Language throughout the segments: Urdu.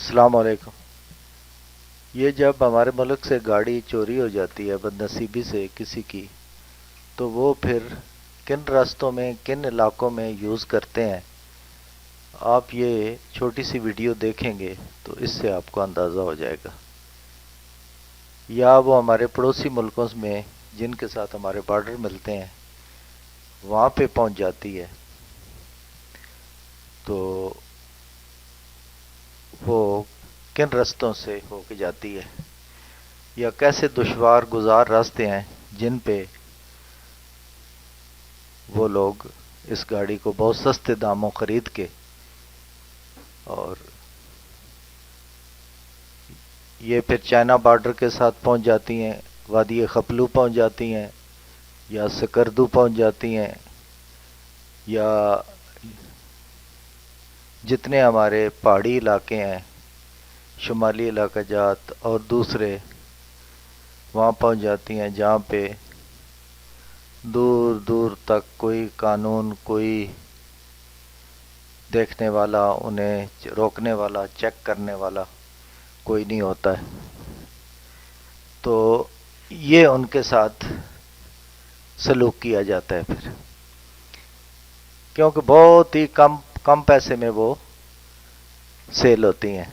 السلام علیکم۔ یہ جب ہمارے ملک سے گاڑی چوری ہو جاتی ہے بدنصیبی سے کسی کی، تو وہ پھر کن راستوں میں کن علاقوں میں یوز کرتے ہیں، آپ یہ چھوٹی سی ویڈیو دیکھیں گے تو اس سے آپ کو اندازہ ہو جائے گا۔ یا وہ ہمارے پڑوسی ملکوں میں جن کے ساتھ ہمارے بارڈر ملتے ہیں وہاں پہ پہنچ جاتی ہے، تو وہ کن رستوں سے ہو کے جاتی ہے، یا کیسے دشوار گزار راستے ہیں جن پہ وہ لوگ اس گاڑی کو بہت سستے داموں خرید کے اور یہ پھر چائنا بارڈر کے ساتھ پہنچ جاتی ہیں، وادی خپلو پہنچ جاتی ہیں، یا سکردو پہنچ جاتی ہیں، یا جتنے ہمارے پہاڑی علاقے ہیں، شمالی علاقہ جات اور دوسرے، وہاں پہنچ جاتی ہیں جہاں پہ دور دور تک کوئی قانون، کوئی دیکھنے والا، انہیں روکنے والا، چیک کرنے والا کوئی نہیں ہوتا ہے۔ تو یہ ان کے ساتھ سلوک کیا جاتا ہے پھر، کیونکہ بہت ہی کم کم پیسے میں وہ سیل ہوتی ہیں۔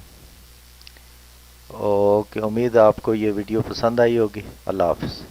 اوکے، امید ہے آپ کو یہ ویڈیو پسند آئی ہوگی۔ اللہ حافظ۔